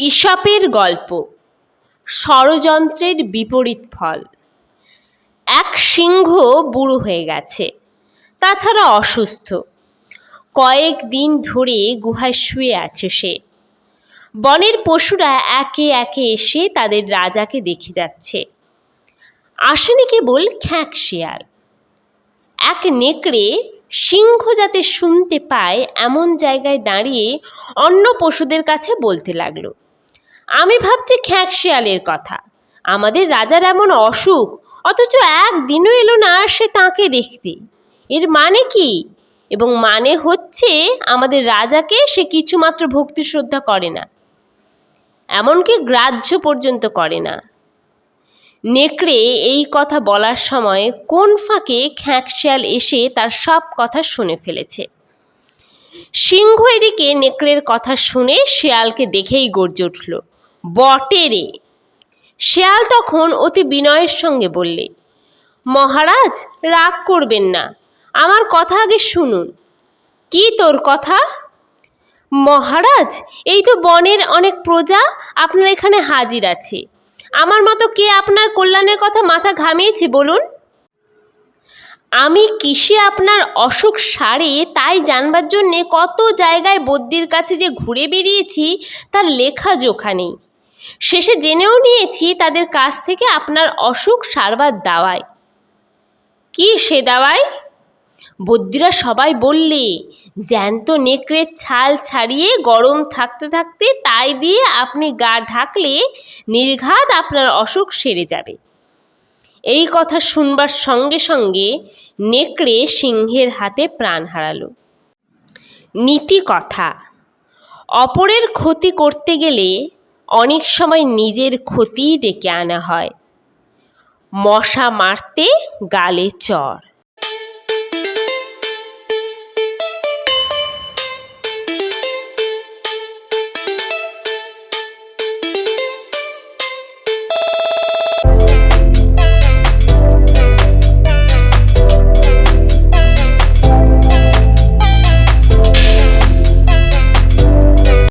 ঈশপের গল্প ষড়যন্ত্রের বিপরীত ফল। এক সিংহ বুড়ো হয়ে গেছে, তাছাড়া অসুস্থ। কয়েকদিন ধরে গুহায় শুয়ে আছে সে। বনের পশুরা একে একে এসে তাদের রাজাকে দেখে যাচ্ছে। আসেনি কেবল খ্যাঁক শিয়াল। এক নেকড়ে সিংহ যাতে শুনতে পায় এমন জায়গায় দাঁড়িয়ে অন্য পশুদের কাছে বলতে লাগলো, আমি ভাবছি খ্যাঁক শিয়ালের কথা। আমাদের রাজার এমন অসুখ, অথচ একদিনও এলো না সে তাকে দেখতে। এর মানে কি? এবং মানে হচ্ছে আমাদের রাজাকে সে কিছুমাত্র ভক্তি শ্রদ্ধা করে না, এমনকি গ্রাহ্য পর্যন্ত করে না। নেকড়ে এই কথা বলার সময় কোন ফাঁকে খ্যাঁক শিয়াল এসে তার সব কথা শুনে ফেলেছে। সিংহ এদিকে নেকড়ের কথা শুনে শিয়ালকে দেখেই গর্জে উঠল, বটে রে! শিয়াল তখন অতি বিনয়ের সঙ্গে বললে, মহারাজ রাগ করবেন না, আমার কথা আগে শুনুন। কি তোর কথা? মহারাজ, এই তো বনের অনেক প্রজা আপনার এখানে হাজির আছে। আমার মতো কে আপনার কল্যাণের কথা মাথা ঘামিয়েছে বলুন? আমি কিসে আপনার অসুখ সারে তাই জানবার জন্যে কত জায়গায় বদ্যির কাছে যে ঘুরে বেরিয়েছি তার লেখা জোখা নেই। শেষে জেনেও নিয়েছি তাদের কাছ থেকে আপনার অসুখ সারবার দাওয়ায়। কি সে দাওয়ায়? বদ্যিরা সবাই বললে, জ্যান্ত নেকড়ের ছাল ছাড়িয়ে গরম থাকতে থাকতে তাই দিয়ে আপনি গা ঢাকলে নির্ঘাত আপনার অসুখ সেরে যাবে। এই কথা শুনবার সঙ্গে সঙ্গে নেকড়ে সিংহের হাতে প্রাণ হারালো। নীতি কথা, অপরের ক্ষতি করতে গেলে অনেক সময় নিজের ক্ষতি ডেকে আনা হয়। মশা মারতে গালে চড়।